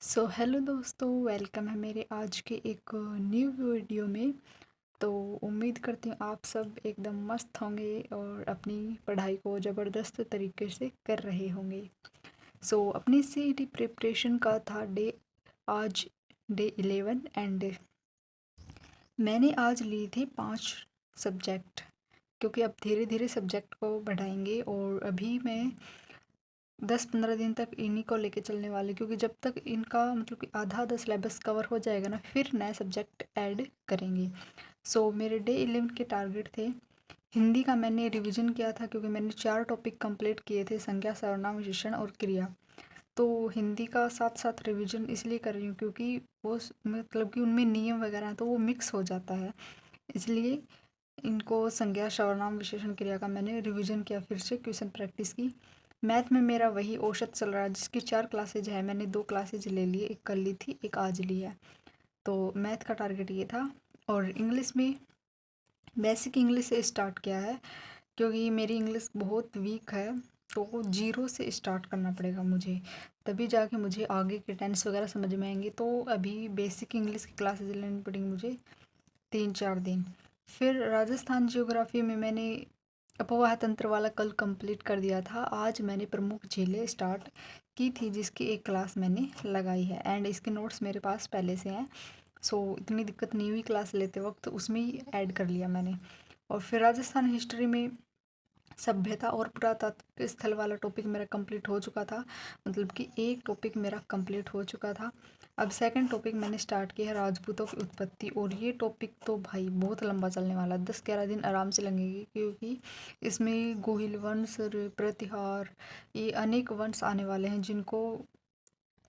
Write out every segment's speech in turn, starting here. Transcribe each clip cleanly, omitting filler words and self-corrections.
Hello दोस्तों, welcome है मेरे आज के एक न्यू वीडियो में। तो उम्मीद करती हूँ आप सब एकदम मस्त होंगे और अपनी पढ़ाई को ज़बरदस्त तरीके से कर रहे होंगे। अपनी सीईटी प्रिपरेशन का था आज डे 11 एंड मैंने आज लिए थे 5 सब्जेक्ट, क्योंकि अब धीरे धीरे सब्जेक्ट को बढ़ाएंगे और अभी मैं 10-15 दिन तक इन्हीं को लेके चलने वाले, क्योंकि जब तक इनका मतलब कि आधा सिलेबस कवर हो जाएगा ना, फिर नए सब्जेक्ट ऐड करेंगे। मेरे डे 11 के टारगेट थे। हिंदी का मैंने रिवीजन किया था, क्योंकि मैंने 4 टॉपिक कंप्लीट किए थे, संज्ञा, सर्वनाम, विशेषण और क्रिया। तो हिंदी का साथ साथ रिवीजन इसलिए कर रही हूँ क्योंकि मतलब कि उनमें नियम वगैरह हैं तो वो मिक्स हो जाता है, इसलिए इनको संज्ञा, सर्वनाम, विशेषण, क्रिया का मैंने रिवीजन किया, फिर से क्वेश्चन प्रैक्टिस की। मैथ में मेरा वही औसत चल रहा है, जिसकी 4 क्लासेज है, मैंने 2 क्लासेज ले ली, एक कल ली थी, एक आज ली है। तो मैथ का टारगेट ये था। और इंग्लिश में बेसिक इंग्लिश से स्टार्ट किया है, क्योंकि मेरी इंग्लिश बहुत वीक है, तो जीरो से स्टार्ट करना पड़ेगा मुझे, तभी जाके मुझे आगे के टेंस वगैरह समझ में आएंगे। तो अभी बेसिक इंग्लिश की क्लासेज लेनी पड़ेंगी मुझे 3-4 दिन। फिर राजस्थान ज्योग्राफी में मैंने अपवाह तंत्र वाला कल कंप्लीट कर दिया था। आज मैंने प्रमुख झीलें स्टार्ट की थी, जिसकी एक क्लास मैंने लगाई है एंड इसके नोट्स मेरे पास पहले से हैं। इतनी दिक्कत नहीं हुई क्लास लेते वक्त, उसमें ही ऐड कर लिया मैंने। और फिर राजस्थान हिस्ट्री में सभ्यता और पुरातात्विक स्थल वाला टॉपिक मेरा कंप्लीट हो चुका था, मतलब कि एक टॉपिक मेरा कंप्लीट हो चुका था। अब सेकंड टॉपिक मैंने स्टार्ट किया है, राजपूतों की उत्पत्ति, और ये टॉपिक तो भाई बहुत लंबा चलने वाला है, 10-11 दिन आराम से लगेंगे, क्योंकि इसमें गोहिल वंश, प्रतिहार, ये अनेक वंश आने वाले हैं, जिनको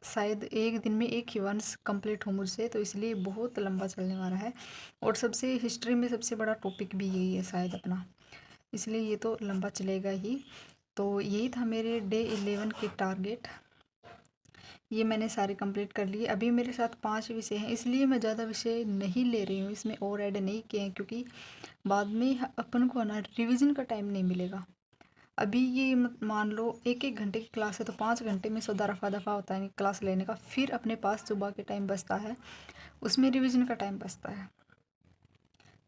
शायद एक दिन में एक ही वंश कंप्लीट हो मुझसे, तो इसलिए बहुत लंबा चलने वाला है। और सबसे हिस्ट्री में सबसे बड़ा टॉपिक भी यही है शायद अपना, इसलिए ये तो लंबा चलेगा ही। तो यही था मेरे डे 11 के टारगेट, ये मैंने सारे कंप्लीट कर लिए। अभी मेरे साथ 5 विषय हैं, इसलिए मैं ज़्यादा विषय नहीं ले रही हूँ, इसमें और ऐड नहीं किए हैं, क्योंकि बाद में अपन को ना रिवीजन का टाइम नहीं मिलेगा। अभी ये मान लो 1-1 घंटे की क्लास है, तो 5 घंटे में सौ दफ़ा दफ़ा होता है क्लास लेने का, फिर अपने पास सुबह के टाइम बचता है, उसमें रिवीजन का टाइम बचता है।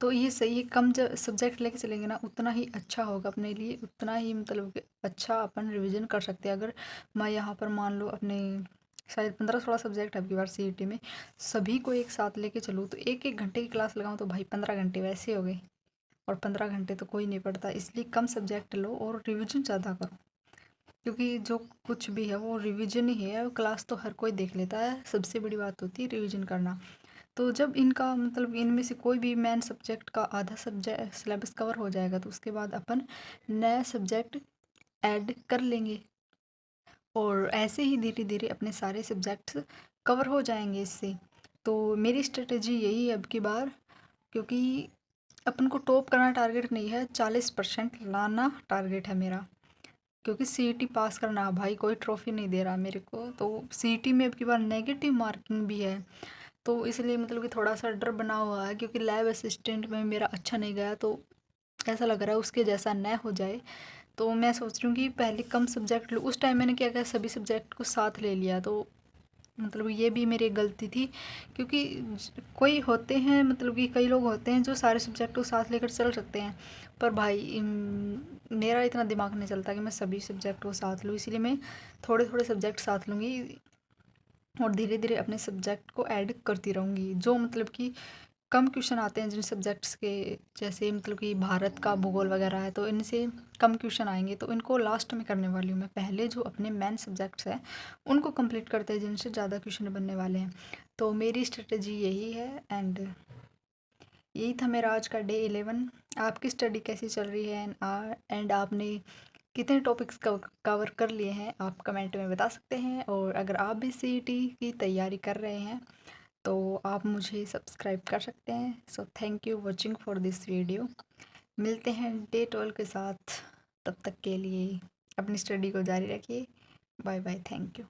तो ये सही है, कम सब्जेक्ट लेके चलेंगे ना, उतना ही अच्छा होगा अपने लिए, उतना ही मतलब कि अच्छा अपन रिवीजन कर सकते हैं। अगर मैं यहाँ पर मान लो अपने शायद 15-16 सब्जेक्ट है आपकी बार सीईटी में, सभी को एक साथ लेके चलूँ तो 1-1 घंटे की क्लास लगाऊँ तो भाई 15 घंटे वैसे हो गए, और 15 घंटे तो कोई नहीं पढ़ता, इसलिए कम सब्जेक्ट लो और रिविजन ज़्यादा करो, क्योंकि जो कुछ भी है वो रिवीजन ही है। क्लास तो हर कोई देख लेता है, सबसे बड़ी बात होती है रिवीजन करना। तो जब इनका मतलब इनमें से कोई भी मेन सब्जेक्ट का आधा सब्जेक्ट सिलेबस कवर हो जाएगा, तो उसके बाद अपन नया सब्जेक्ट ऐड कर लेंगे, और ऐसे ही धीरे धीरे अपने सारे सब्जेक्ट्स कवर हो जाएंगे इससे। तो मेरी स्ट्रेटजी यही है अब की बार, क्योंकि अपन को टॉप करना टारगेट नहीं है, 40% लाना टारगेट है मेरा, क्योंकि सीईटी पास करना भाई, कोई ट्रॉफी नहीं दे रहा मेरे को। तो सीईटी में अब की बार नेगेटिव मार्किंग भी है, तो इसलिए मतलब कि थोड़ा सा डर बना हुआ है, क्योंकि लैब असिस्टेंट में मेरा अच्छा नहीं गया, तो ऐसा लग रहा है उसके जैसा न हो जाए। तो मैं सोच रही हूँ कि पहले कम सब्जेक्ट लूँ। उस टाइम मैंने क्या किया, सभी सब्जेक्ट को साथ ले लिया, तो मतलब ये भी मेरी गलती थी, क्योंकि कोई होते हैं, मतलब कि कई लोग होते हैं जो सारे सब्जेक्ट को साथ लेकर चल सकते हैं, पर भाई मेरा इतना दिमाग नहीं चलता कि मैं सभी सब्जेक्ट को साथ लूँ, इसीलिए मैं थोड़े थोड़े सब्जेक्ट साथ लूँगी, और धीरे धीरे अपने सब्जेक्ट को ऐड करती रहूँगी। जो मतलब कि कम क्वेश्चन आते हैं जिन सब्जेक्ट्स के, जैसे मतलब कि भारत का भूगोल वगैरह है, तो इनसे कम क्वेश्चन आएंगे, तो इनको लास्ट में करने वाली हूँ मैं। पहले जो अपने मेन सब्जेक्ट्स हैं उनको कंप्लीट करते हैं, जिनसे ज़्यादा क्वेश्चन बनने वाले हैं। तो मेरी स्ट्रेटजी यही है, एंड यही था मेरा आज का डे 11। आपकी स्टडी कैसी चल रही है, एंड आपने कितने टॉपिक्स कवर कर लिए हैं, आप कमेंट में बता सकते हैं। और अगर आप भी सीईटी की तैयारी कर रहे हैं तो आप मुझे सब्सक्राइब कर सकते हैं। Thank you watching for this video. मिलते हैं डे 12 के साथ, तब तक के लिए अपनी स्टडी को जारी रखिए। Bye bye, thank you.